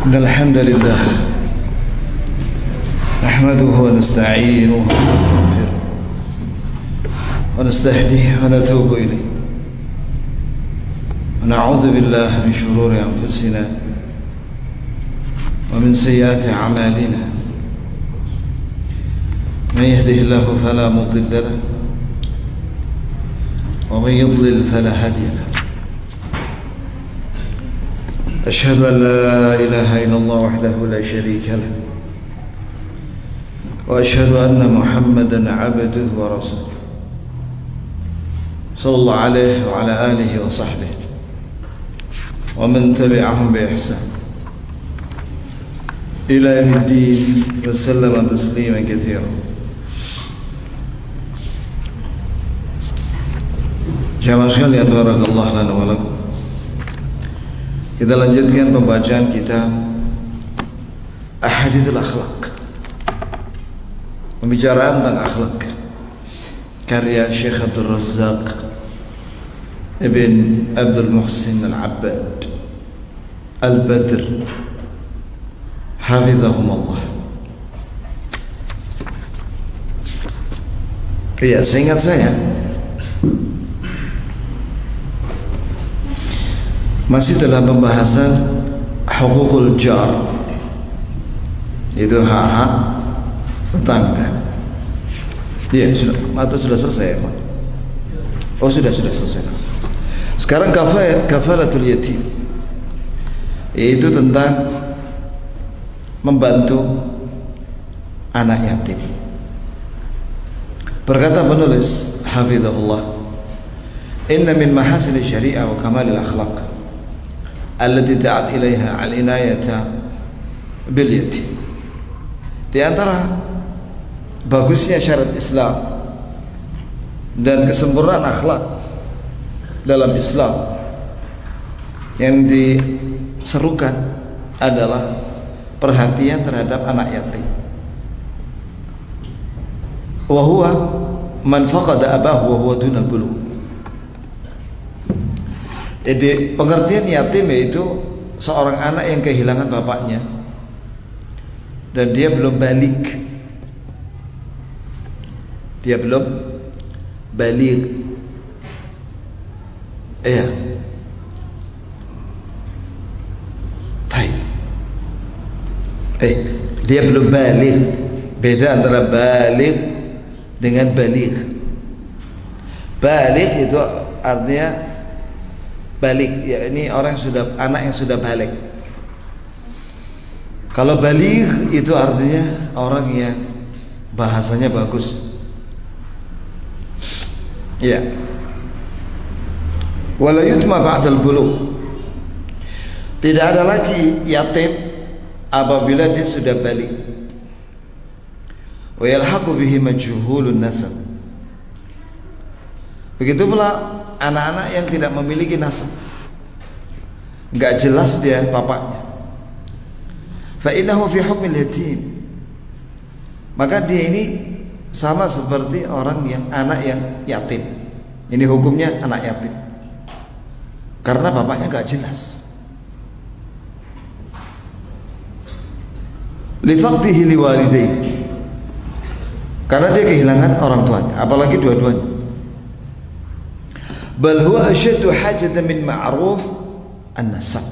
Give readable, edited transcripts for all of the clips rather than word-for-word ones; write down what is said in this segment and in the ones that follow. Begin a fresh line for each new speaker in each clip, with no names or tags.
إن الحمد لله نحمده ونستعينه ونستغفره ونستهديه ونتوب إليه ونعوذ بالله من شرور أنفسنا ومن سيئات أعمالنا من يهده الله فلا مضل له ومن يضلل فلا هادي له أشهد أن لا إله إلا الله وحده لا شريك له وأشهد أن محمدا عبده ورسوله صلى الله عليه وعلى آله وصحبه ومن تبعهم بإحسان إلى يوم الدين وسلم تسليما كثيرا. Jamaah sekalian, barakallahu lana wa lakum. Kita lanjutkan pembacaan kitab Ahadithul Akhlaq, pembicaraan tentang akhlak, karya Syekh Abdul Razzaq Ibn Abdul Muhsin Al-Abbad Al-Badr hafizahumullah. Iya, seingat saya masih dalam pembahasan hukukul jar, itu hak-hak tetangga. Iya, sudah selesai, Pak. Oh, sudah selesai. Sekarang kafalatul yatim, yaitu tentang membantu anak yatim. Berkata penulis hafizahullah, inna min mahasin syariah wa kamalil akhlaq allati ta'at ilaiha al-inayata bil yatim. Di antara bagusnya syariat Islam dan kesempurnaan akhlak dalam Islam yang diserukan adalah perhatian terhadap anak yatim. Wa huwa man faqada abahu wa huwa dunal bulugh. Jadi pengertian yatim yaitu seorang anak yang kehilangan bapaknya dan dia belum balik. Dia belum balik. Iya. Dia belum balik. Beda antara balik dengan balik. Balik itu artinya balik, ya ini orang yang sudah, anak yang sudah balik. Kalau balik itu artinya orang yang bahasanya bagus. Ya. Wala yutma ba'dal bulugh. Tidak ada lagi yatim apabila dia sudah balik. Wa yalhaqu bihi majhulun nasab. Begitu pula anak-anak yang tidak memiliki nasab, nggak jelas dia bapaknya. Fa innahu fi hukmil yatim. Maka dia ini sama seperti orang yang anak yang yatim. Ini hukumnya anak yatim karena bapaknya nggak jelas. Li faqdihi liwalidayhi, karena dia kehilangan orang tuanya, apalagi dua-duanya. Bal huwa asyaddu hajatan min ma'ruf an-nasab.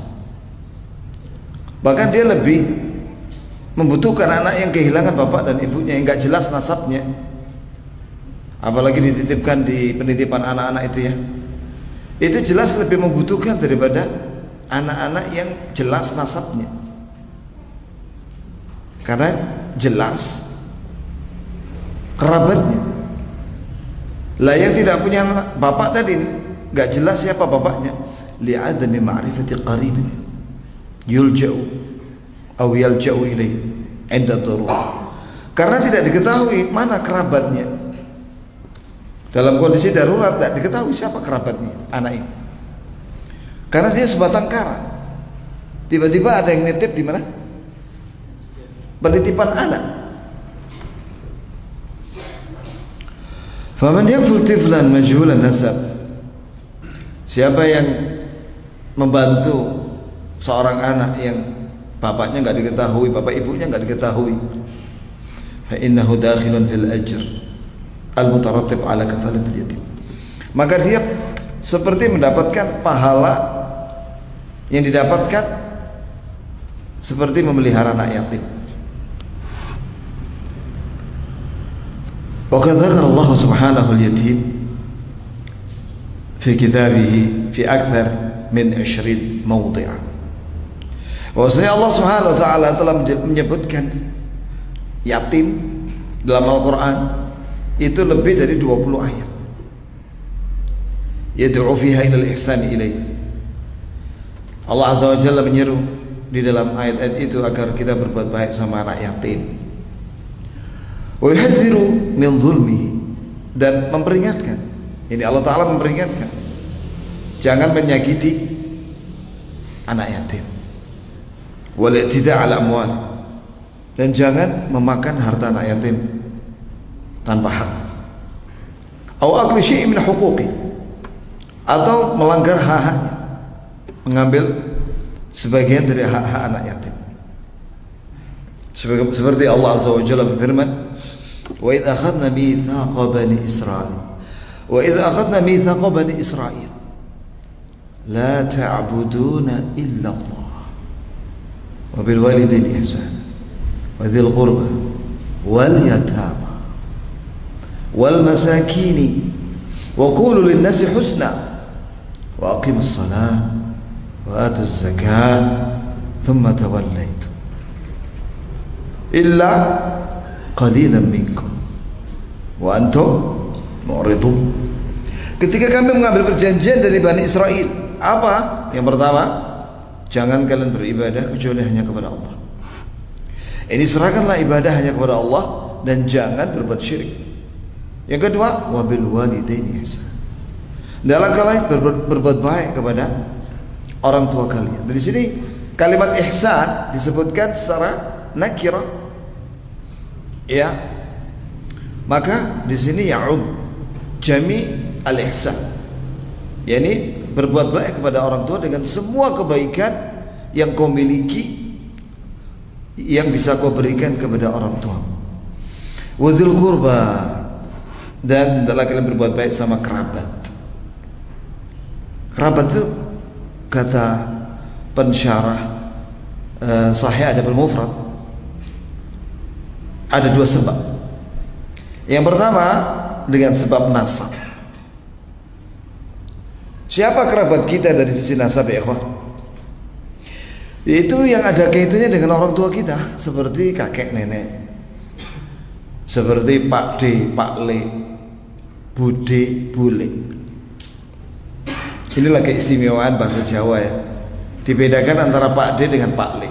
Bahkan dia lebih membutuhkan anak yang kehilangan bapak dan ibunya, yang enggak jelas nasabnya. Apalagi dititipkan di penitipan anak-anak itu ya. Itu jelas lebih membutuhkan daripada anak-anak yang jelas nasabnya. Karena jelas kerabatnya. Lah yang tidak punya bapak tadi enggak jelas siapa bapaknya, li'adami ma'rifati qaribin yulja'u aw yalja'u ilaihi 'inda darurah. Karena tidak diketahui mana kerabatnya. Dalam kondisi darurat tidak diketahui siapa kerabatnya anak ini. Karena dia sebatang kara. Tiba-tiba ada yang nitip di mana? Penitipan anak. Faman yakful tiflan majhulan nasab, siapa yang membantu seorang anak yang bapaknya nggak diketahui, bapak ibunya nggak diketahui, fa innahu dakhilun fil ajr al-mutarattib ala kafalatil yatim. Maka dia seperti mendapatkan pahala yang didapatkan seperti memelihara anak yatim. Wa qad dzakara Allah subhanahu al-yatim fi kitabihi fi akthar min 20 mawdi'a. Bahwasanya Allah Subhanahu wa taala telah menyebutkan yatim dalam Al-Qur'an itu lebih dari 20 ayat. Yad'u fiha ila al-ihsan ilaih. Allah Azza wa Jalla menyeru di dalam ayat-ayat itu agar kita berbuat baik sama anak yatim. Wa yuhadziru min dzulmihi, dan memperingatkan. Ini Allah Taala memperingatkan, jangan menyakiti anak yatim. Wal i'tida' 'ala amwal, dan jangan memakan harta anak yatim tanpa hak. Aw akli syai' min huquqi, atau melanggar hak-haknya, mengambil sebagian dari hak-hak anak yatim. Seperti Allah Azza wa Jalla berfirman, wa idz akhadna mitsaqa bani Israil, wa idz akhadna mitsaqa bani Israil la ta'buduna illa Allah wa bil walidaini ihsana wa dzil qurba wal yatama wal masakini wa qulu lin nasi husna wa aqimus salah wa atuz zakat thumma tawallaitum illa qalilan minkum wa antum mu'ridun. Ketika kami mengambil perjanjian dari Bani Israel, apa? Yang pertama, jangan kalian beribadah kecuali hanya kepada Allah. Ini serahkanlah ibadah hanya kepada Allah dan jangan berbuat syirik. Yang kedua, wabil walidaini ihsan. Dalam kalian berbuat baik kepada orang tua kalian. Dari sini kalimat ihsan disebutkan secara nakirah. Ya. Maka di sini ya'um jami al-ihsan. yakni berbuat baik kepada orang tua dengan semua kebaikan yang kau miliki, yang bisa kau berikan kepada orang tua. Wadzil qurba, dan hendaklah kalian berbuat baik sama kerabat. Kerabat itu kata pensyarah Sahih Adab al-Mufrad ada dua sebab. Yang pertama dengan sebab nasab. Siapa kerabat kita dari sisi nasab ya ikhwah? Itu yang ada kaitannya dengan orang tua kita, seperti kakek nenek, seperti Pak D, Pak Le, Bude, Bule. Inilah keistimewaan bahasa Jawa ya. Dibedakan antara Pak D dengan Pak Le.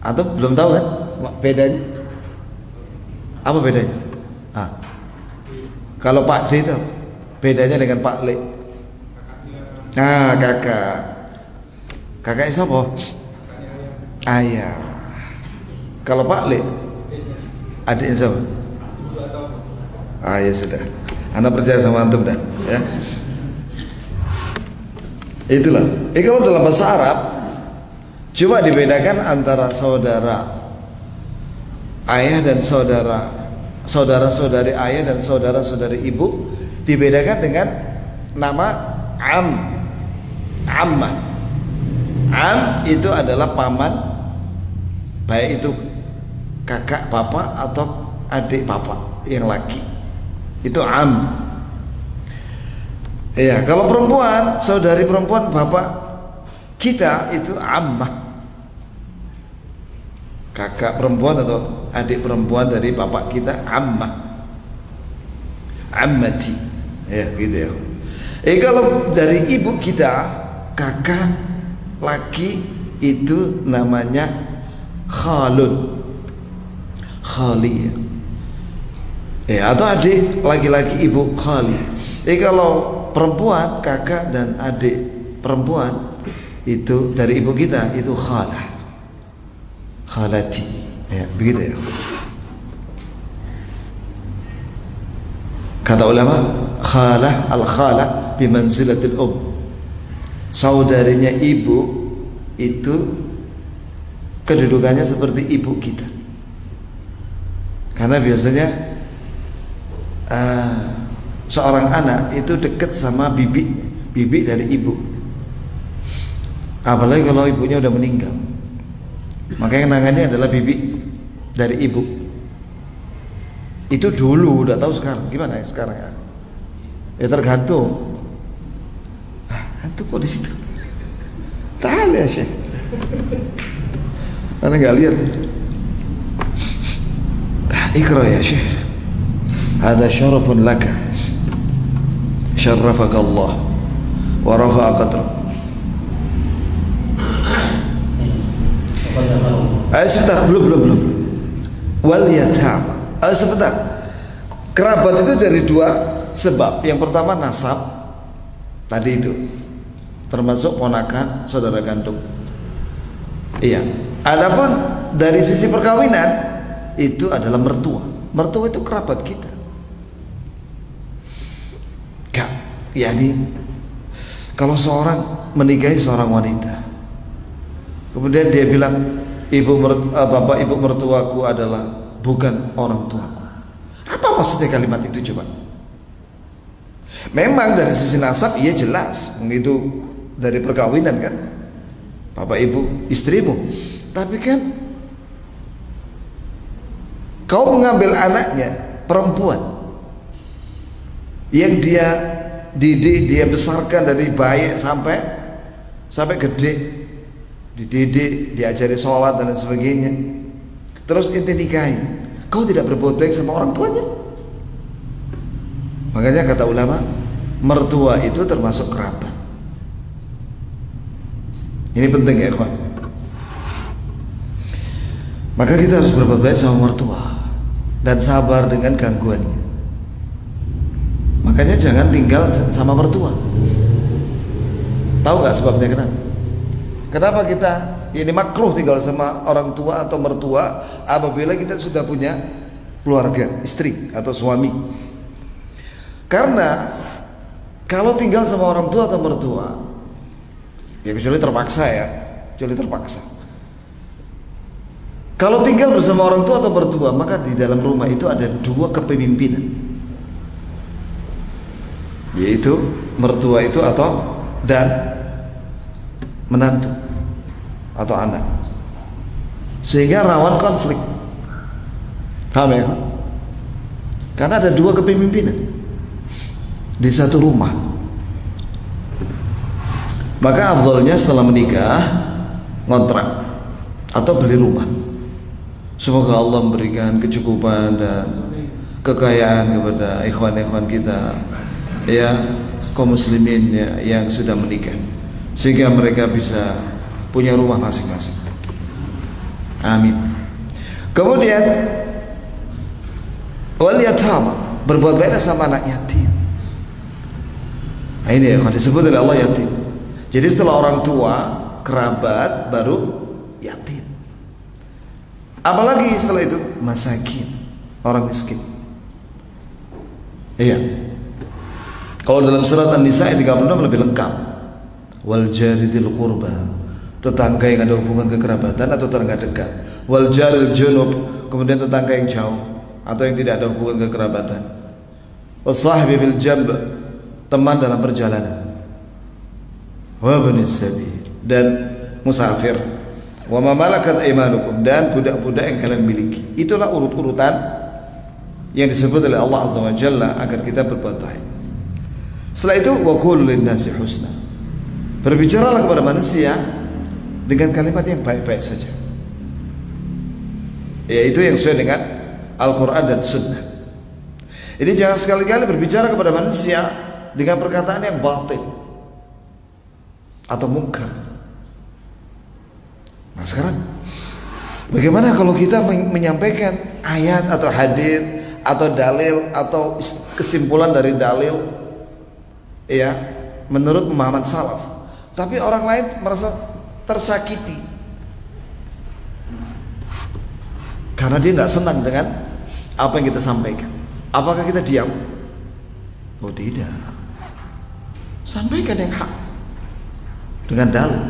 Atau belum tahu kan bedanya? Apa bedanya? Kalau Pak D itu bedanya dengan Pak Le. Nah, kakak. Kakaknya siapa? Ayah. Kalau Pak Le, adiknya siapa? Ya sudah. Anda percaya sama antum dah, ya. Itulah. Kalau dalam bahasa Arab, coba dibedakan antara saudara ayah dan saudara-saudari ayah dan saudara-saudari ibu, dibedakan dengan nama ammah. Am itu adalah paman, baik itu kakak papa atau adik papa yang laki, itu am. Ya, kalau perempuan, saudari perempuan bapak kita itu ammah, kakak perempuan atau adik perempuan dari bapak kita ammah, ammati, ya gitu ya. Kalau dari ibu kita kakak laki itu namanya khalun, khali, ya, atau adik laki-laki ibu khali. Kalau perempuan kakak dan adik perempuan itu dari ibu kita itu khalah, khalati, ya begitu ya. Kata ulama, khalah al-khalah bimanzilatil saudarinya ibu itu kedudukannya seperti ibu kita. Karena biasanya seorang anak itu dekat sama bibi dari ibu. Apalagi kalau ibunya udah meninggal, maka yang nangannya adalah bibi dari ibu. Itu dulu, udah tahu sekarang gimana ya sekarang ya? Ya tergantung. Antum kok di situ? Tahan ya Syekh. Anda nggak lihat? Ikra ya Syekh. Hada syarafun laka. Syarrafaka Allah wa rafa'a qadrak. Sebentar, belum. Wal yatama. Sebentar. Kerabat itu dari dua sebab. Yang pertama nasab. Tadi itu. Termasuk ponakan saudara kandung. Iya. Adapun dari sisi perkawinan itu adalah mertua. Mertua itu kerabat kita. Kak, yakni kalau seorang menikahi seorang wanita, kemudian dia bilang bapak ibu mertuaku adalah bukan orang tuaku. Apa maksudnya kalimat itu coba? Memang dari sisi nasab iya jelas, itu dari perkawinan kan, bapak ibu istrimu. Tapi kan kau mengambil anaknya perempuan yang dia didik, dia besarkan dari bayi sampai gede, dididik, diajari sholat dan lain sebagainya. Terus inti nikahi, kau tidak berbuat baik sama orang tuanya. Makanya kata ulama, mertua itu termasuk kerabat. Ini penting ya kawan. Maka kita harus berbuat baik sama mertua dan sabar dengan gangguannya. Makanya jangan tinggal sama mertua. Tahu nggak sebabnya kenapa? Kenapa kita ini makruh tinggal sama orang tua atau mertua apabila kita sudah punya keluarga, istri atau suami? Karena kalau tinggal sama orang tua atau mertua, ya kecuali terpaksa ya, kecuali terpaksa. Kalau tinggal bersama orang tua atau mertua, maka di dalam rumah itu ada dua kepemimpinan, yaitu mertua itu dan menantu atau anak, sehingga rawan konflik. Paham ya? Karena ada dua kepemimpinan di satu rumah. Maka afdalnya setelah menikah ngontrak atau beli rumah. Semoga Allah memberikan kecukupan dan kekayaan kepada ikhwan-ikhwan kita ya, kaum muslimin ya, yang sudah menikah, sehingga mereka bisa punya rumah masing-masing. Amin. Kemudian wal yatama, berbuat baik sama anak yatim. Nah, ini ya, disebut oleh Allah yatim. Jadi setelah orang tua, kerabat, baru yatim. Apalagi setelah itu masakin, orang miskin. Iya. Kalau dalam surat An-Nisa ayat 36 lebih lengkap. Wal jari dzil qurba, tetangga yang ada hubungan kekerabatan atau tetangga dekat. Wal jaril junub, kemudian tetangga yang jauh atau yang tidak ada hubungan kekerabatan. Wasahibi bil jamb, teman dalam perjalanan. Wa banis sabil, dan musafir. Wa ma malakat aymanukum, dan budak-budak yang kalian miliki. Itulah urut-urutan yang disebut oleh Allah Azza wa Jalla agar kita berbuat baik. Setelah itu wa qul lin-nasi husna, berbicaralah kepada manusia dengan kalimat yang baik-baik saja, yaitu yang sesuai dengan Al-Quran dan Sunnah. Ini jangan sekali-kali berbicara kepada manusia dengan perkataan yang batil atau mungkar. Nah sekarang bagaimana kalau kita menyampaikan ayat atau hadis atau dalil atau kesimpulan dari dalil ya menurut pemahaman salaf, tapi orang lain merasa tersakiti karena dia nggak senang dengan apa yang kita sampaikan. Apakah kita diam? Oh tidak, sampaikan yang hak dengan dalil.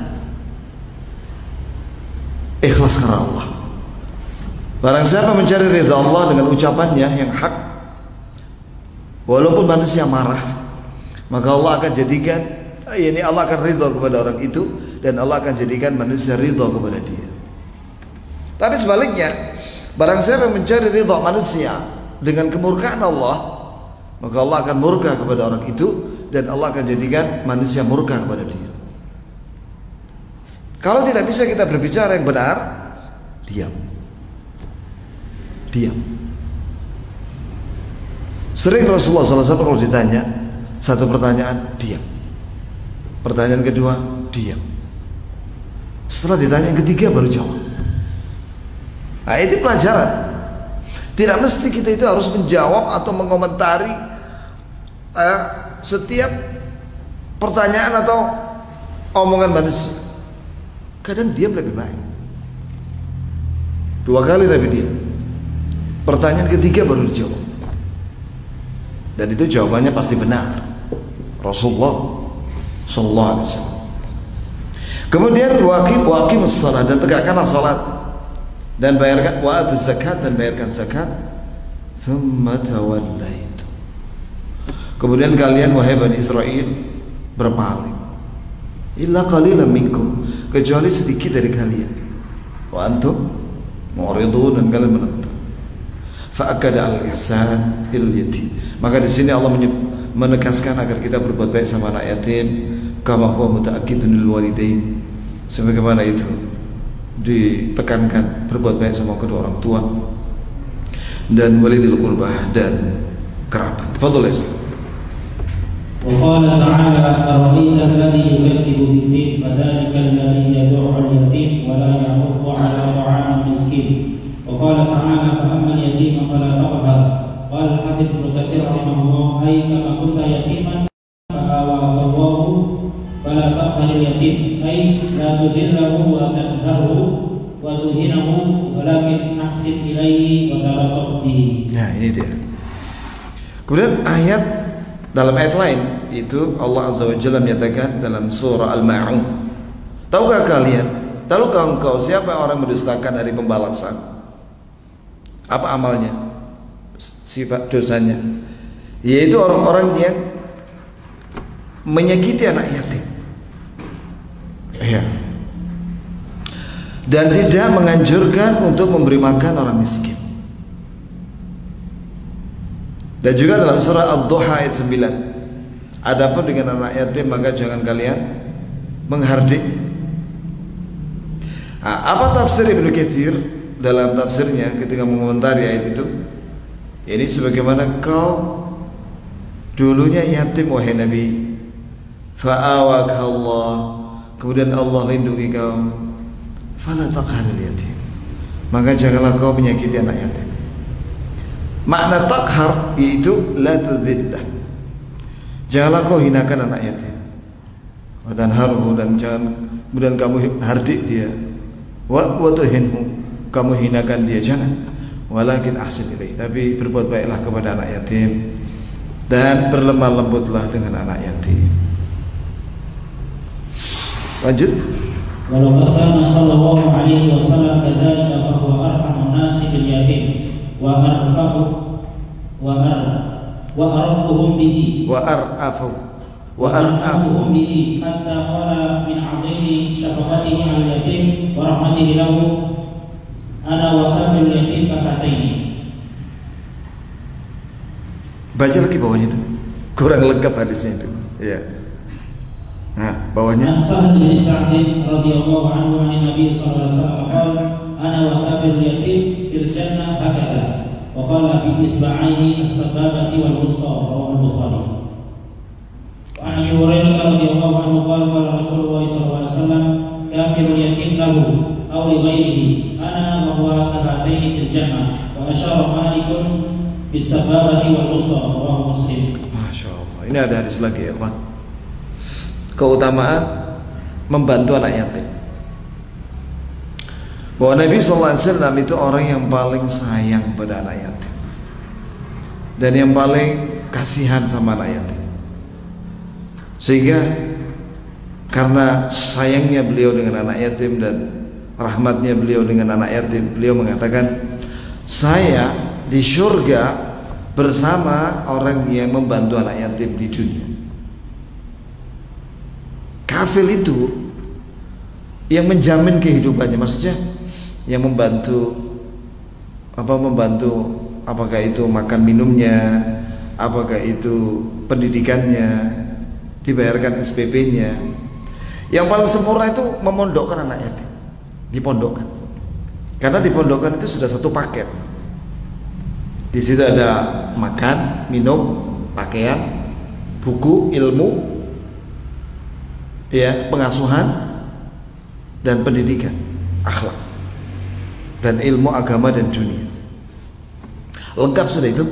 ikhlas karena Allah. Barang siapa mencari ridha Allah dengan ucapannya yang hak, walaupun manusia marah, maka Allah akan jadikan, ini Allah akan ridha kepada orang itu, dan Allah akan jadikan manusia ridha kepada dia. Tapi sebaliknya, barang siapa mencari ridha manusia dengan kemurkaan Allah, maka Allah akan murka kepada orang itu, dan Allah akan jadikan manusia murka kepada dia. Kalau tidak bisa kita berbicara yang benar, diam. Sering Rasulullah SAW kalau ditanya satu pertanyaan, diam. Pertanyaan kedua, diam. Setelah ditanya yang ketiga baru jawab. Nah, itu pelajaran. Tidak mesti kita itu harus menjawab atau mengomentari setiap pertanyaan atau omongan manusia. Kadang diam lebih baik. 2 kali Nabi diam. Pertanyaan ketiga baru dijawab, dan itu jawabannya pasti benar. Rasulullah Sallallahu Alaihi Wasallam. Kemudian waqimus shalah, dan tegakkanlah salat, dan bayarkan wa'atuz zakat, dan bayarkan zakat. Tsumma tawallaitu. Kemudian kalian wahai Bani Israel berpaling. Illa qalilan minkum, kecuali sedikit dari kalian. Wa antum mu'ridun, dan kalian menentang. Fa'akada al-ihsan il yatim. Maka di sini Allah menegaskan agar kita berbuat baik sama anak yatim, kama huwa muta'akkidun lil walidain, sebagaimana itu ditekankan berbuat baik sama kedua orang tua dan walidil qurbah dan kerabat. Fadhil ya.
وقال تعالى أرأيت الذي يكذب بالدين فذلك الذي يدع اليتيم ولا يحض على طعام المسكين. وقال تعالى فأما اليتيم فلا تقهر. قال الحافظ ابن كثير رحمه الله أي كما كنت يتيما فآواك الله فلا تقهر اليتيم أي لا تذله وتنهره وتهينه ولكن أحسن إليه وتلطف به.
Nah, ini dia. Kemudian ayat dalam ayat lain itu Allah Azza wa Jalla menyatakan dalam surah Al-Ma'un, tahukah kalian, tahukah engkau siapa orang mendustakan hari pembalasan? Apa amalnya? Sifat dosanya, yaitu orang-orang yang menyakiti anak yatim, ya, dan tidak menganjurkan untuk memberi makan orang miskin. Dan juga dalam surah Ad-Duha ayat 9, adapun dengan anak yatim maka jangan kalian menghardik. Nah, apa tafsir Ibnu Katsir dalam tafsirnya ketika mengomentari ayat itu? Ini sebagaimana kau dulunya yatim wahai Nabi, fa'awaka Allah, kemudian Allah lindungi kau, fala taqharil yatim, maka janganlah kau menyakiti anak yatim. Makna takhar yaitu la tudzillah, janganlah kau hinakan anak yatim. Wa tanharhu, dan jangan kemudian kamu hardik dia. Wa tuhinhu, kamu hinakan dia, jangan. Walakin ahsin ilaih, tapi berbuat baiklah kepada anak yatim dan berlemah lembutlah dengan anak yatim. Lanjut.
Walau kana sallallahu alaihi wasallam kadzalika fa huwa arhamun nasi bil yatim wa arfuhum bihi hatta qala min 'azimi syafaqatihi 'al yatim wa rahmatihi lahu ana wa kafil yatim kahataini.
Baca lagi bawahnya itu, kurang lengkap hadisnya itu, ya. Nah, bawahnya.
Sa'ad bin Sa'd radhiyallahu anhu an Nabi sallallahu alaihi wasallam qala ana wa kafil yatim fil jannah hakata wa qala bi isba'ihi as-sababati wal wusta, rawahu al-Bukhari. Wa an Hurairah radhiyallahu anhu qala qala Rasulullah sallallahu alaihi wasallam kafirul yatim lahu aw li ghairihi ana wa huwa kahataini fil jannah wa asyara malikun bis sababati wal wusta, rawahu Muslim.
Masyaallah. Ini ada hadis lagi ya, Pak. Keutamaan membantu anak yatim, bahwa Nabi SAW itu orang yang paling sayang pada anak yatim dan yang paling kasihan sama anak yatim, sehingga karena sayangnya beliau dengan anak yatim dan rahmatnya beliau dengan anak yatim, beliau mengatakan, saya di surga bersama orang yang membantu anak yatim di dunia. Kafil itu yang menjamin kehidupannya, maksudnya yang membantu apakah itu makan minumnya, apakah itu pendidikannya, dibayarkan SPP-nya. Yang paling sempurna itu memondokkan anak yatim, dipondokkan. Karena dipondokkan itu sudah satu paket. Di situ ada makan, minum, pakaian, buku, ilmu, ya, pengasuhan dan pendidikan, akhlak dan ilmu agama dan dunia. Lengkap sudah itu.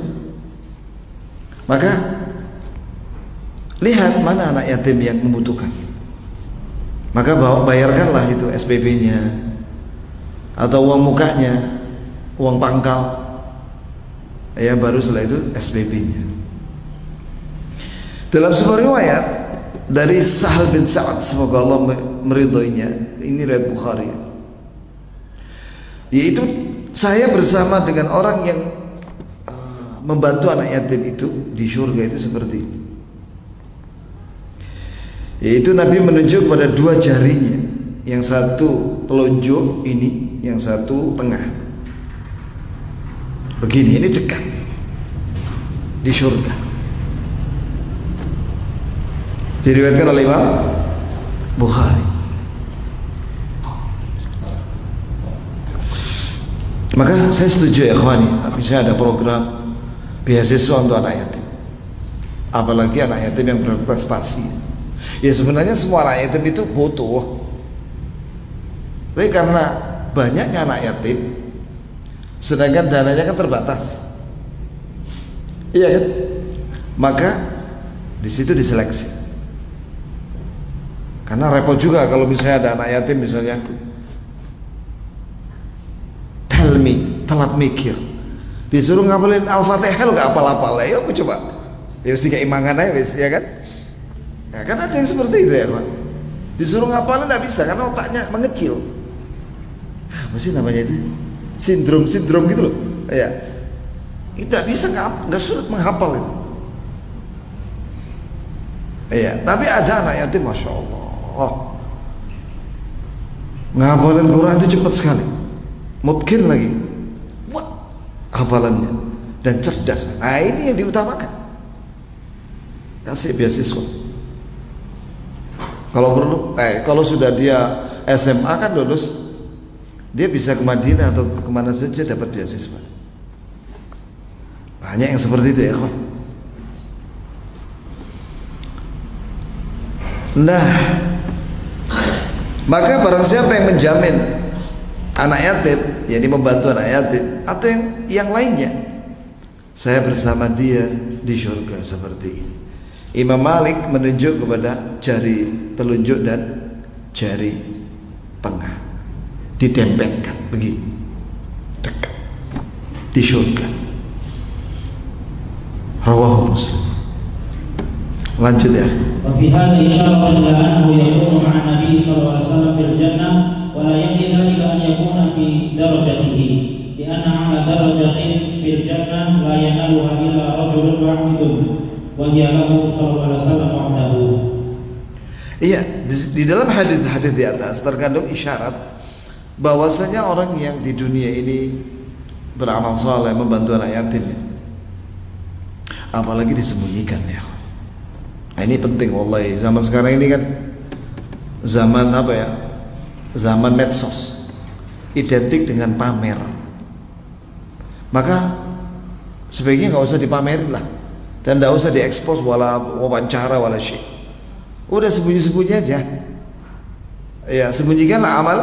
Maka lihat mana anak yatim yang membutuhkan, maka bayarkanlah itu SPP-nya atau uang mukanya, uang pangkal, ya, baru setelah itu SPP-nya. Dalam sebuah riwayat dari Sahal bin Sa'ad, semoga Allah meridhoinya, ini riwayat Bukhari, yaitu saya bersama dengan orang yang membantu anak yatim itu di surga itu seperti ini. Yaitu Nabi menunjuk pada dua jarinya, yang satu telunjuk ini, yang satu tengah. Begini, ini dekat di surga. Diriwayatkan oleh Imam Bukhari. Maka saya setuju ya ikhwani, bisa ada program beasiswa untuk anak yatim, apalagi anak yatim yang berprestasi. Ya sebenarnya semua anak yatim itu butuh, tapi karena banyaknya anak yatim, sedangkan dananya kan terbatas, iya kan? Maka di situ diseleksi. Karena repot juga kalau misalnya ada anak yatim misalnya, telat mikir, disuruh ngapalin Al-Fatihah nggak apal-apal, ya aku coba, ya mesti kayak imangan aja, ya kan? Ya kan ada yang seperti itu ya Pak. Disuruh ngapalin nggak bisa karena otaknya mengecil. Apa sih namanya itu? Sindrom gitu loh. Ya, tidak bisa, nggak sulit menghafal itu. Iya, tapi ada anak yatim, masya Allah, ngapalin Quran itu cepat sekali, mungkin lagi, wah, hafalannya dan cerdas. Nah ini yang diutamakan. Kasih beasiswa. Kalau perlu, kalau sudah dia SMA kan lulus, dia bisa ke Madinah atau kemana saja dapat beasiswa. Banyak yang seperti itu ya kawan. Nah, maka barang siapa yang menjamin anak yatim, yakni membantu anak yatim atau yang lainnya, saya bersama dia di surga seperti ini. Imam Malik menunjuk kepada jari telunjuk dan jari tengah, ditempelkan begini, dekat di surga. Rawahu Muslim. Lanjut ya.
وفي هذا إشارة إلى أنه يكون مع النبي صلى الله عليه وسلم في الجنة ولا يمضي ذلك أن يكون في درجته لأن على درجة في الجنة لا ينالها إلا رجل واحد وهي له صلى الله عليه وسلم وحده.
Iya, di dalam hadis-hadis di atas terkandung isyarat bahwasanya orang yang di dunia ini beramal saleh, membantu anak yatim, apalagi disembunyikan ya. Nah, ini penting wallahi, zaman sekarang ini kan zaman apa ya? Zaman medsos. Identik dengan pamer. Maka sebaiknya nggak usah dipamerin lah. Dan nggak usah diekspos wala wawancara wala syai. Udah sembunyi-sembunyi aja. Ya, sembunyikanlah amal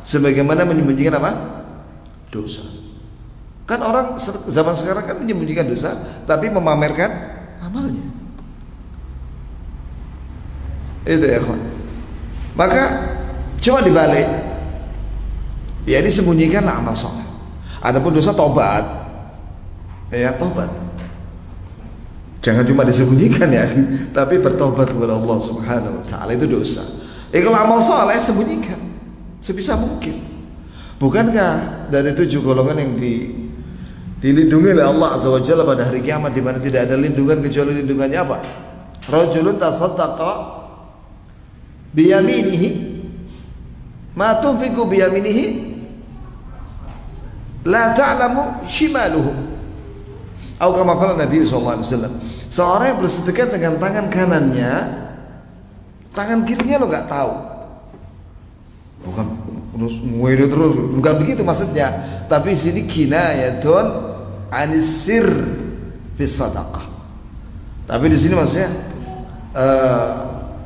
sebagaimana menyembunyikan apa? Dosa. Kan orang zaman sekarang kan menyembunyikan dosa tapi memamerkan amalnya. Itu ya kawan. Maka coba dibalik, ya disembunyikanlah amal soleh. Adapun dosa tobat, ya tobat. Jangan cuma disembunyikan ya, tapi bertobat kepada Allah Subhanahu Wa Taala, itu dosa. Kalau amal soleh sembunyikan, sebisa mungkin. Bukankah dari 7 golongan yang dilindungi oleh Allah Azza wa Jalla pada hari kiamat, di mana tidak ada lindungan kecuali lindungannya apa? Rajulun tasaddaqa biyaminihi ma tunfiqu biyaminihi la ta'lamu shimaluhu. Atau kama qala Nabi sallallahu alaihi wasallam, seorang yang bersedekah dengan tangan kanannya, tangan kirinya lo nggak tahu. Bukan terus ngwede terus, bukan begitu maksudnya. Tapi sini kinayatun anis sir fi sadaqah. Tapi di sini maksudnya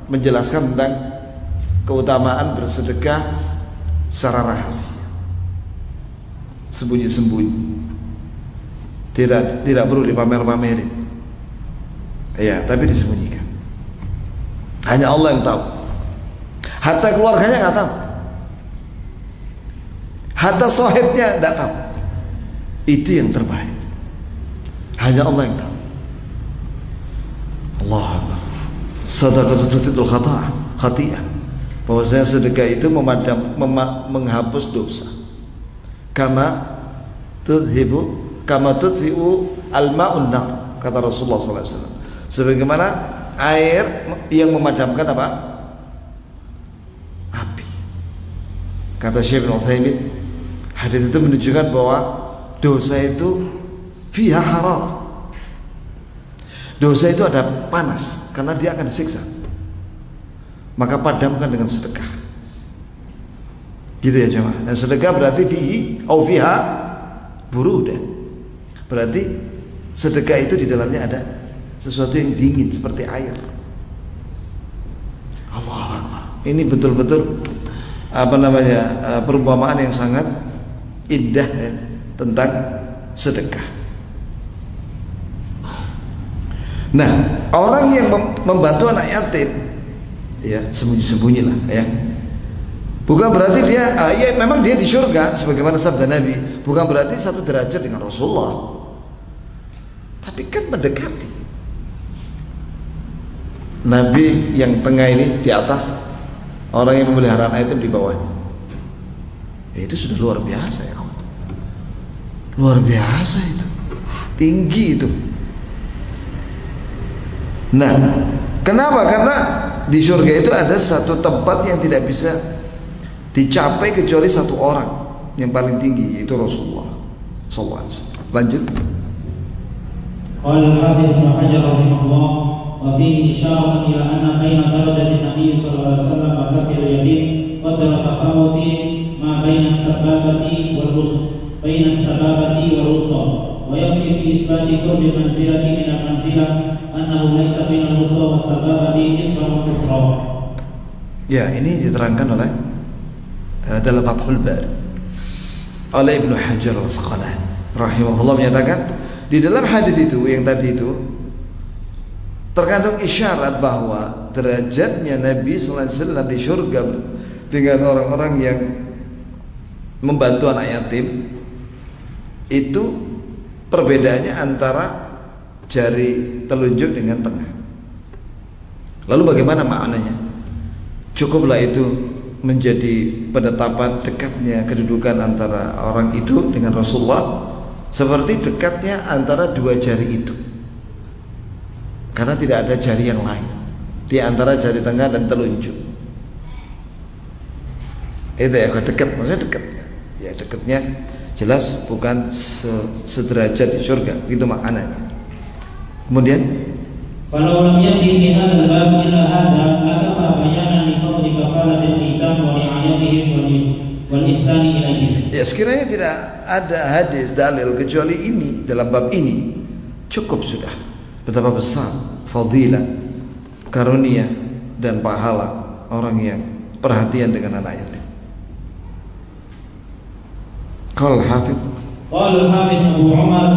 menjelaskan tentang keutamaan bersedekah secara rahasia, sembunyi-sembunyi, tidak perlu dipamer-pamerin, ya, tapi disembunyikan. Hanya Allah yang tahu. Hatta keluarganya nggak tahu, hatta sahibnya nggak tahu. Itu yang terbaik. Hanya Allah yang tahu. Allah Akbar. Sedekah tutfi'ul khati'ah. Bahwasanya sedekah itu menghapus dosa. Kama tudfi'u al-ma'un nar, kata Rasulullah SAW. Sebagaimana air yang memadamkan apa? Api. Kata Syekh Ibnu Utsaimin, hadis itu menunjukkan bahwa dosa itu fiha hararah. Dosa itu ada panas karena dia akan disiksa. Maka padamkan dengan sedekah. Gitu ya jemaah. Dan sedekah berarti fihi au fiha burudah. Berarti sedekah itu di dalamnya ada sesuatu yang dingin seperti air. Allahu Akbar. Ini betul-betul perumpamaan yang sangat indah ya, tentang sedekah. Nah, orang yang membantu anak yatim, ya sembunyi-sembunyilah, ya. Bukan berarti dia, ya memang dia di surga, sebagaimana sabda Nabi. Bukan berarti satu derajat dengan Rasulullah. Tapi kan mendekati. Nabi yang tengah ini di atas, orang yang memelihara anak yatim di bawahnya. Ya, itu sudah luar biasa ya. Luar biasa itu, tinggi itu. Nah, kenapa? Karena di surga itu ada satu tempat yang tidak bisa dicapai kecuali satu orang yang paling tinggi, yaitu Rasulullah SAW. Lanjut.
Qala al-Hafidz Ibnu Hajar rahimahullah, wa fihi isyaratun ila anna baina darajatin Nabi sallallahu alaihi wasallam wa kafir yatim qadra tafawuti ma baina as-sababati wal wusta. ويكفي في إثبات قرب المنزلة من المنزلة أنه ليس بين الوسطى والسبابة نسبة أخرى.
Ya, ini diterangkan oleh dalam Fathul Bari oleh Ibnu Hajar Al-Asqalani rahimahullah, menyatakan di dalam hadis itu yang tadi itu terkandung isyarat bahwa derajatnya Nabi sallallahu alaihi wasallam di surga dengan orang-orang yang membantu anak yatim itu perbedaannya antara jari telunjuk dengan tengah. Lalu bagaimana maknanya? Cukuplah itu menjadi penetapan dekatnya kedudukan antara orang itu dengan Rasulullah, seperti dekatnya antara dua jari itu. Karena tidak ada jari yang lain di antara jari tengah dan telunjuk. Itu ya, dekat, maksudnya dekat. Ya, dekatnya jelas bukan sederajat di surga, itu maknanya. Kemudian
falau lam yati fi hadzal bab illa hadza lakafa bayanan li fadli kafalatil aitam wa ri'ayatihim wal ihsani ilaihim.
Ya, sekiranya tidak ada hadis dalil kecuali ini, dalam bab ini cukup sudah betapa besar fadilah, karunia dan pahala orang yang perhatian dengan anak yatim. Qala al-Hafidz
Abu Umar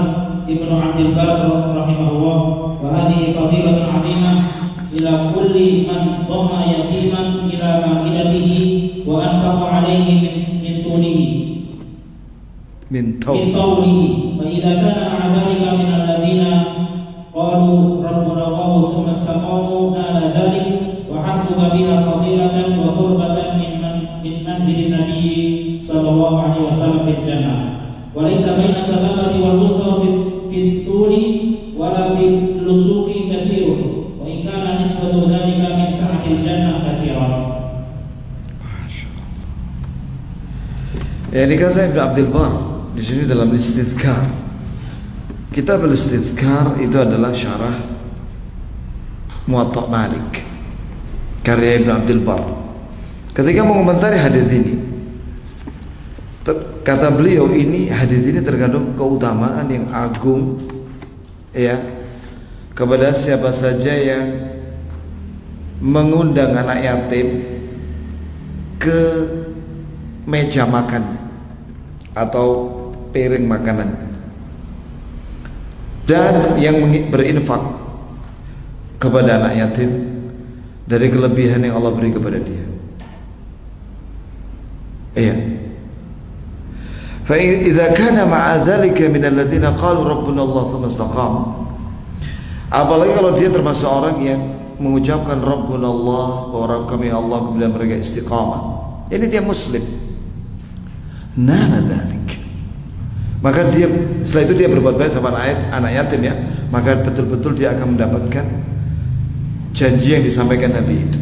Ibnu Abdul Bar rahimahullah, wa hadhihi fadilatun 'azimah ila kulli man dhamma yatiman ila ma'idatihi wa anfaqa 'alayhi min tulihi min tawlihi fa idza kana ma'a dhalika min alladhina qalu rabbuna Allah thumma istaqamu nala dhalik wa hasbuka biha fadilatan wa qurbatan min manzilin nabiy وليس بين السبابة والوسطى في الطول ولا في اللصوق كثير وإن كان نسبة ذلك من سعة الجنة كثيرا.
Ya, ini kata Ibn Abdul Bar di sini dalam Istidhkar. Kitab Al-Istidhkar itu adalah syarah Muwatta Malik karya Ibn Abdul Bar. Ketika mengomentari hadis ini, kata beliau, ini hadis ini terkandung keutamaan yang agung, ya, kepada siapa saja yang mengundang anak yatim ke meja makan atau piring makanan, dan yang berinfak kepada anak yatim dari kelebihan yang Allah beri kepada dia. Iya. Fa idza kana ma'a dzalika min alladziina qalu rabbuna Allah tsumma istaqamu. Apalagi kalau dia termasuk orang yang mengucapkan rabbuna Allah, bahwa Rabb kami Allah, kemudian mereka istiqamah. Ini dia muslim. Nala dzalik. Maka dia setelah itu dia berbuat baik sama anak yatim, ya, maka betul-betul dia akan mendapatkan janji yang disampaikan Nabi itu.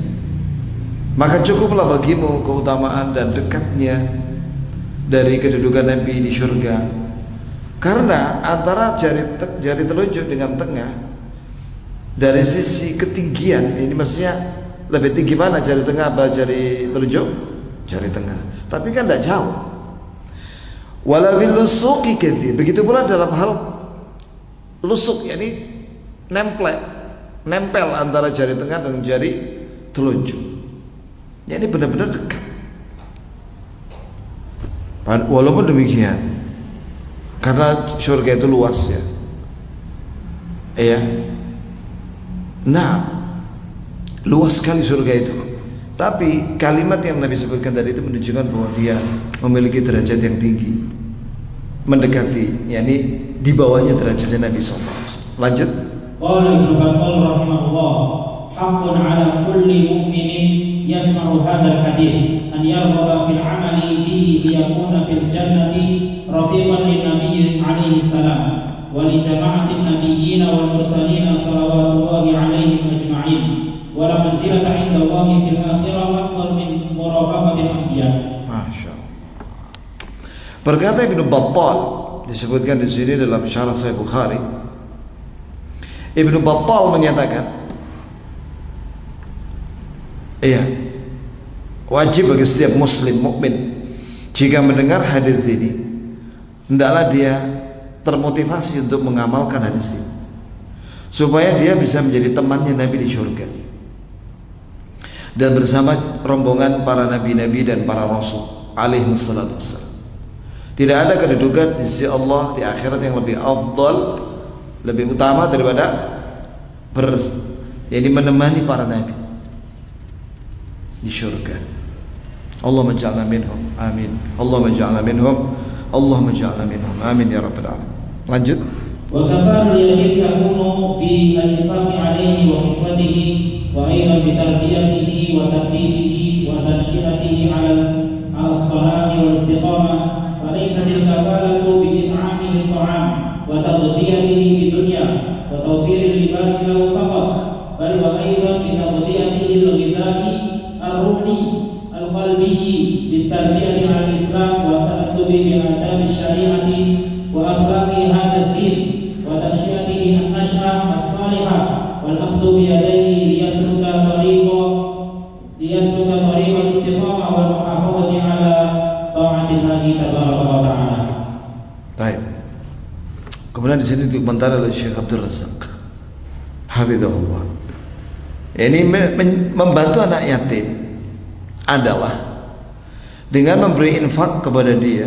Maka cukuplah bagimu keutamaan dan dekatnya dari kedudukan Nabi di surga, karena antara jari telunjuk dengan tengah dari sisi ketinggian, ini maksudnya lebih tinggi mana, jari tengah atau jari telunjuk? Jari tengah. Tapi kan tidak jauh. Wala fil lusuqi katsir. Begitu pula dalam hal lusuk, yakni nempel antara jari tengah dan jari telunjuk. Ya, ini benar-benar dekat. Walaupun demikian, karena surga itu luas, ya. Iya. Nah, luas sekali surga itu. Tapi kalimat yang Nabi sebutkan tadi itu menunjukkan bahwa dia memiliki derajat yang tinggi, mendekati, yakni di bawahnya derajatnya Nabi SAW. Lanjut.
Qala Ibnu Battal rahimahullah, haqqun 'ala kulli mu'minin yasma'u hadzal hadits an yarghaba fil 'amali bihi liyakuna fil jannati rafiqan lin nabiy alaihi salam wa li jama'atin nabiyyin wal mursalin salawatullahi alaihim ajma'in. Wala manzilata 'inda Allahi fil akhirah afdal min murafaqatil anbiya.
Masyaallah. Berkata Ibnu Battal, disebutkan di sini dalam syarah Sahih Bukhari, Ibnu Battal menyatakan, iya, wajib bagi setiap muslim mukmin jika mendengar hadis ini, hendaklah dia termotivasi untuk mengamalkan hadis ini, supaya dia bisa menjadi temannya Nabi di surga dan bersama rombongan para nabi-nabi dan para rasul alaihi wassalatu wassalam. Tidak ada kedudukan di sisi Allah di akhirat yang lebih afdal, lebih utama daripada menemani para nabi di surga. Allahumma ja'alna minhum, amin. Allahumma ja'alna minhum, Allahumma ja'alna minhum, amin ya rabbal alamin. Lanjut.
Wa kafarul yatim takunu bi al-infaqi alayhi wa kiswatihi wa aidan bi tarbiyatihi wa tartibihi wa tanshiatihi ala as-salati wal istiqamah, falaysa al-kafalatu bi it'amihi at-ta'am wa taghdiyatihi bi dunya wa tawfir al-libas lahu faqat, bal wa aidan bi taghdiyatihi al-ghidha'i ar-ruhi al-qalbi bit-tarbiyati 'ala al-islam wa ta'addubi bi adab asy-syari'ati wa akhlaqi hadha ad-din wa tanshiatihi an-nash'ah as-salihah wal akhdhu bi yadayhi liyasluka tariqa al-istiqamah wal muhafazati 'ala ta'atillahi tabaraka wa ta'ala.
Baik. Kemudian di sini dikomentari oleh Syekh Abdul Razak, hafizahullah. Ini membantu anak yatim adalah dengan memberi infak kepada dia,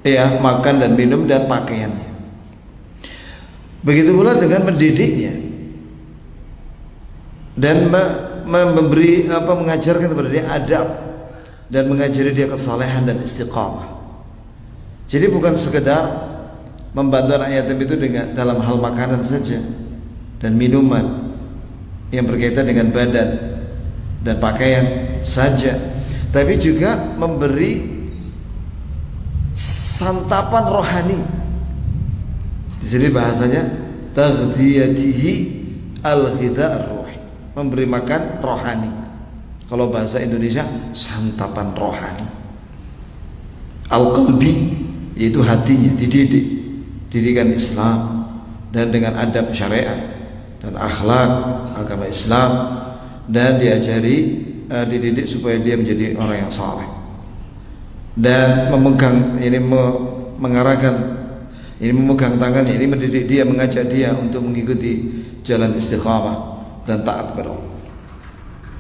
ya, makan dan minum dan pakaiannya. Begitu pula dengan mendidiknya dan mengajarkan kepada dia adab dan mengajari dia kesalehan dan istiqamah. Jadi bukan sekedar membantu anak yatim itu dengan dalam hal makanan saja dan minuman yang berkaitan dengan badan dan pakaian saja, tapi juga memberi santapan rohani. Di sini bahasanya taghdiyatihi al-ghidha ar-ruhi, memberi makan rohani. Kalau bahasa Indonesia santapan rohani. Al-qalbi, yaitu hatinya dididik, didikan Islam dan dengan adab syariat dan akhlak agama Islam, dan dididik supaya dia menjadi orang yang saleh, dan memegang ini, mengarahkan ini, memegang tangannya ini, mendidik dia, mengajak dia untuk mengikuti jalan istiqamah dan taat kepada Allah.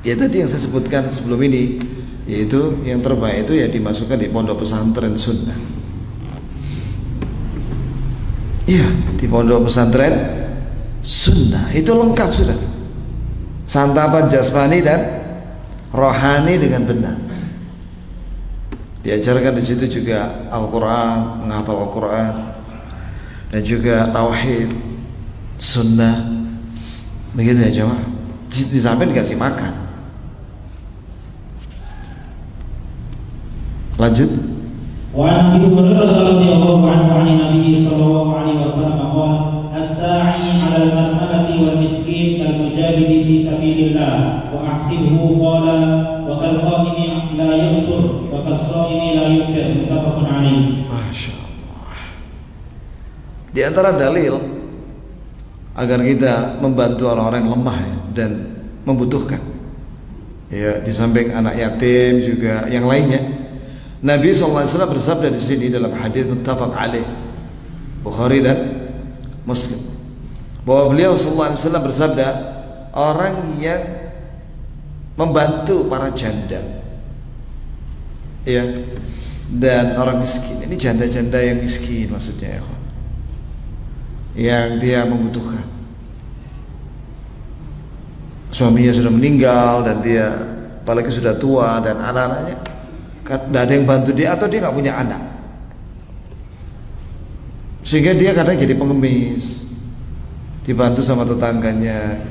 Ya tadi yang saya sebutkan sebelum ini, yaitu yang terbaik itu ya dimasukkan di pondok pesantren sunnah. Iya, di pondok pesantren sunnah itu lengkap sudah, santapan jasmani dan rohani dengan benar. Diajarkan di situ juga Al-Quran, menghafal Al-Quran, dan juga tauhid, sunnah, begitu ya jemaah. Di samping dikasih makan. Lanjut.
Wa Abi Hurairah radhiyallahu anhu 'an Nabi sallallahu alaihi wasallam qala as-sa'i 'ala al-marmalati wal miskin kal mujahidi fi sabilillah wa ahsibhu qala wa kal qa'imi la yaftur wa kas sha'imi la yuftir, muttafaqun alaih.
Masyaallah. Di antara dalil agar kita membantu orang-orang yang lemah dan membutuhkan, ya, di samping anak yatim juga yang lainnya, Nabi SAW bersabda di sini dalam hadis muttafaq alaih Bukhari dan Muslim, bahwa beliau SAW bersabda, orang yang membantu para janda, ya, dan orang miskin, ini janda-janda yang miskin maksudnya, ya, yang dia membutuhkan, suaminya sudah meninggal dan dia apalagi sudah tua dan anak-anaknya tidak ada yang bantu dia, atau dia nggak punya anak, sehingga dia kadang jadi pengemis, dibantu sama tetangganya.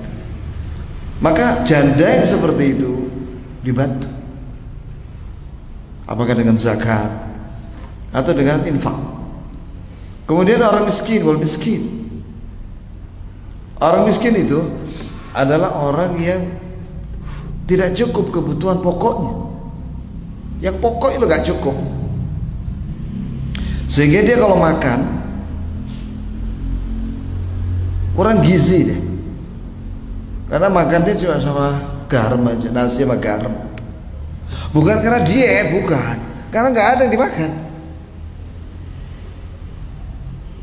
Maka janda yang seperti itu dibantu, apakah dengan zakat atau dengan infak. Kemudian orang miskin, wal miskin, orang miskin itu adalah orang yang tidak cukup kebutuhan pokoknya. Yang pokok itu gak cukup, sehingga dia kalau makan kurang gizi deh, karena makannya cuma sama garam aja, nasi sama garam. Bukan karena diet, bukan, karena gak ada yang dimakan.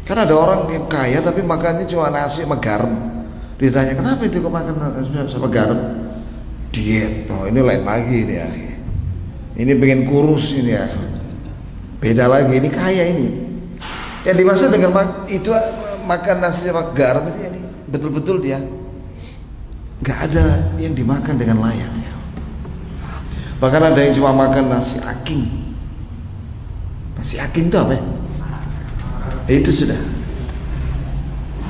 Karena ada orang yang kaya tapi makannya cuma nasi sama garam. Ditanya kenapa itu kok makan nasi sama garam? Diet. Oh, ini lain lagi nih, akhirnya ini pengen kurus ini, ya, beda lagi. Ini kaya ini. Yang dimaksud dengan itu makan nasi sama garam itu, ini betul-betul dia nggak ada yang dimakan dengan layak, ya. Bahkan ada yang cuma makan nasi aking. Nasi aking itu apa ya? Itu sudah,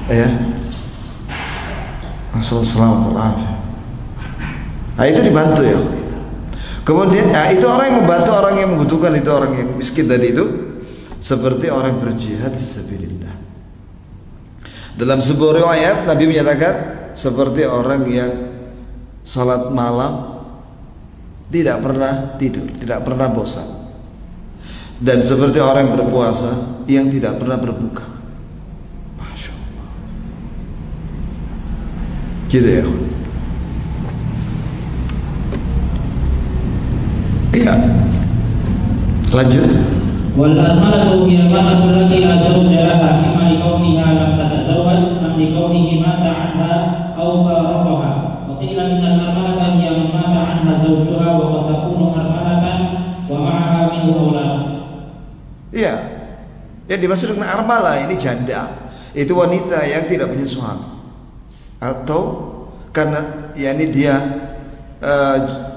ya. Assalamualaikum. Nah itu dibantu, ya. Kemudian itu orang yang membantu orang yang membutuhkan, itu orang yang miskin tadi itu seperti orang berjihad fisabilillah. Dalam sebuah riwayat Nabi menyatakan seperti orang yang salat malam tidak pernah tidur, tidak pernah bosan, dan seperti orang yang berpuasa yang tidak pernah berbuka. Masya Allah. Gitu ya. Iya. Lanjut.
Wal armalatu hiya mar'atu allati la zawja laha imma li kauniha lam tatazawwaj am li kaunihi mata 'anha aw faraqaha. Wa qila inna al-armalata hiya man mata 'anha zawjuha wa qad takunu armalatan wa ma'aha minhu awlad.
Iya. Yang dimaksud dengan armalah ini janda, itu wanita yang tidak punya suami, atau karena yakni dia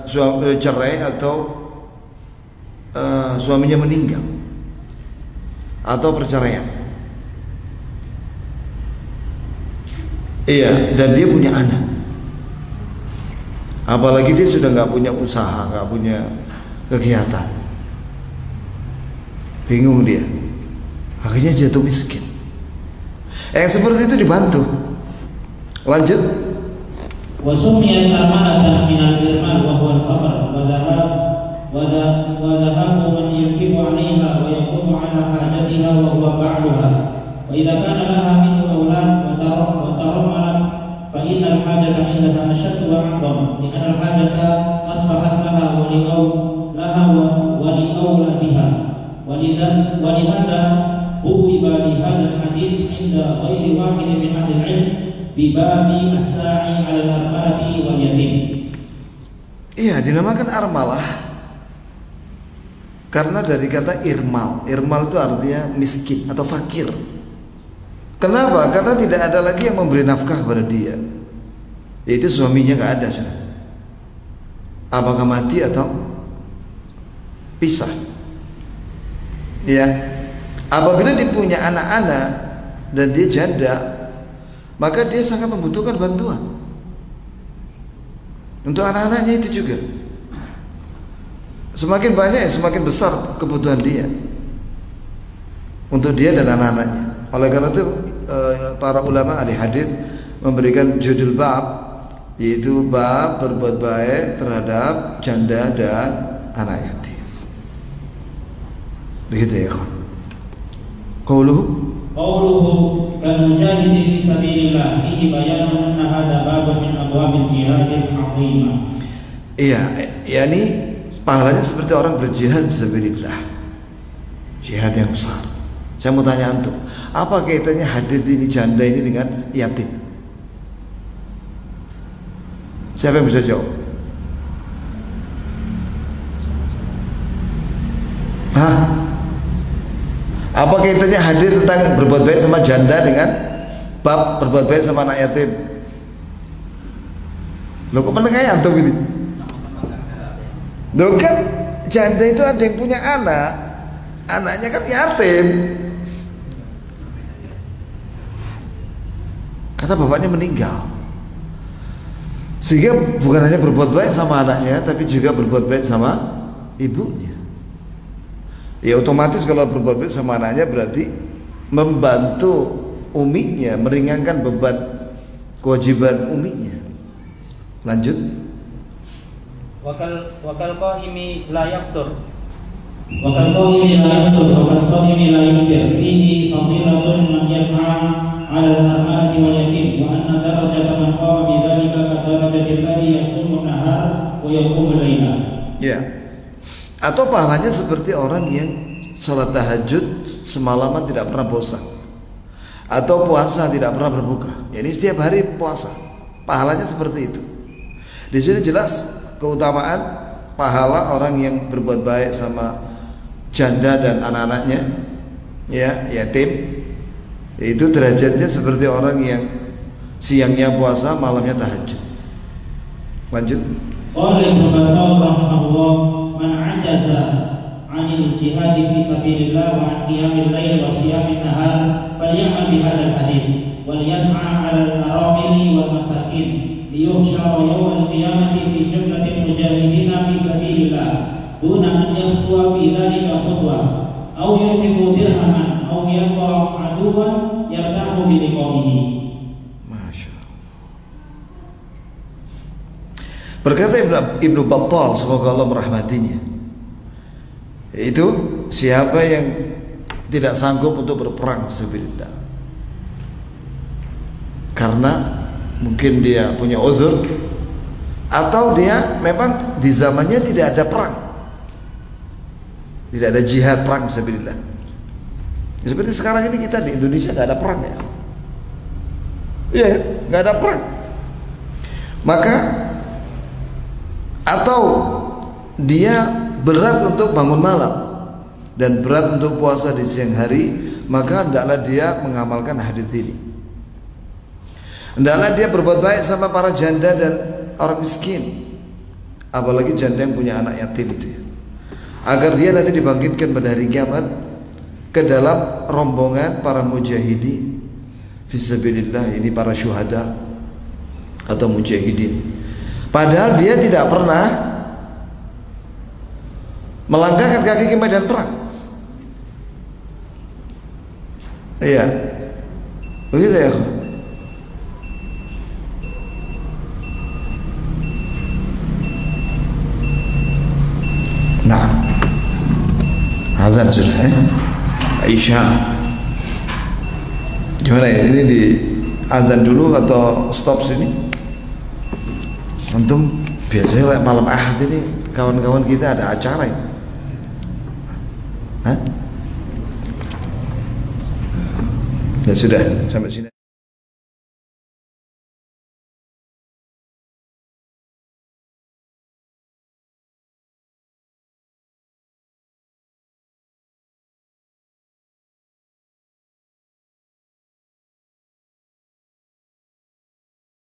cerai atau suaminya meninggal atau perceraian. Iya, dan dia punya anak. Apalagi dia sudah nggak punya usaha, nggak punya kegiatan, bingung dia. akhirnya jatuh miskin. Yang seperti itu dibantu. Lanjut.
Wa sumiyat amanatan min al-irman wa huwa al-faqr wa dhahabu man yunfiqu 'alayha wa yaqumu 'ala hajatiha wa huwa ba'luha. Wa idza kana laha min awlad wa tarammalat fa inna al-hajata 'indaha ashadd wa a'dham li anna al-hajata asbahat laha wa li awladiha. Wa lihadha quwiba li hadha al-hadith 'inda ghairi wahid min ahli al-'ilm bibabi as-sa'i 'ala al-armalati wal yatim.
Iya, dinamakan armalah karena dari kata irmal. Irmal itu artinya miskin atau fakir. Kenapa? Karena tidak ada lagi yang memberi nafkah pada dia. Yaitu suaminya nggak ada sudah. Apakah mati atau pisah? Ya. Apabila dia punya anak-anak dan dia janda, maka dia sangat membutuhkan bantuan untuk anak-anaknya itu juga. Semakin banyak, semakin besar kebutuhan dia untuk dia dan anak-anaknya. Oleh karena itu para ulama ahli hadis memberikan judul bab, yaitu bab berbuat baik terhadap janda dan anak yatim. Begitu ya kawan.
Qauluhu kan mujahidi fi sabilillah fihi bayanun anna hadha babun min abwabil jihadil 'azimah.
Iya, yakni pahalanya seperti orang berjihad fisabilillah. Jihad yang besar. Saya mau tanya antum, apa kaitannya hadis ini janda ini dengan yatim? Siapa yang bisa jawab? Hah? Apa kaitannya hadis tentang berbuat baik sama janda dengan bab berbuat baik sama anak yatim? Loh kok menengahnya antum ini? Loh kan janda itu ada yang punya anak, anaknya kan yatim karena bapaknya meninggal, sehingga bukan hanya berbuat baik sama anaknya tapi juga berbuat baik sama ibunya. Ya otomatis kalau berbuat baik sama anaknya berarti membantu uminya, meringankan beban kewajiban uminya. Lanjut.
Wakal qa'imi la yaftur. Wakal qa'imi la yaftur wa kas-sha'imi la yuftir. Fihi fadilatun man yas'a 'ala al-armalati wal yatim wa anna darajata man qama bi dzalika ka darajati alladhi yasumu an-nahar wa yaqumu al-laila.
Ya. Atau pahalanya seperti orang yang sholat tahajud semalaman tidak pernah bosan, atau puasa tidak pernah berbuka. Jadi setiap hari puasa, pahalanya seperti itu. Di sini jelas keutamaan pahala orang yang berbuat baik sama janda dan anak-anaknya, ya yatim. Itu derajatnya seperti orang yang siangnya puasa, malamnya tahajud. Lanjut.
Qala Ibnu Battal rahimahullah, man ajaza 'anil jihad fi sabilillah wa 'an qiyamil lail wa siyamin nahar falyamal bi hadzal hadits wal yas'a 'alal aramili wal masakin liyuhsyara yawmal qiyamati fi jumlatil mujahidin fi sabilillah duna an yakhtuwa fi dzalika khutwa aw yunfiqu dirhaman aw yalqa 'aduwan yartahu bi liqa'ihi.
Berkata Ibnu Battal, semoga Allah merahmatinya, yaitu siapa yang tidak sanggup untuk berperang fisabilillah karena mungkin dia punya uzur, atau dia memang di zamannya tidak ada perang, tidak ada jihad perang fisabilillah. Seperti sekarang ini kita di Indonesia nggak ada perang ya, iya nggak ada perang. Maka atau dia berat untuk bangun malam dan berat untuk puasa di siang hari, maka hendaklah dia mengamalkan hadis ini. Hendaklah dia berbuat baik sama para janda dan orang miskin, apalagi janda yang punya anak yatim itu ya, agar dia nanti dibangkitkan pada hari kiamat ke dalam rombongan para mujahidin fisabilillah, ini para syuhada atau mujahidin. Padahal dia tidak pernah melangkahkan kaki ke medan perang. Iya, begitu ya. Nah, azan sudah Isya. Gimana ya, ini di azan dulu atau stop sini? Antum biasanya malam Ahad ini kawan-kawan kita ada acara ya? Hah? Ya sudah, sampai sini.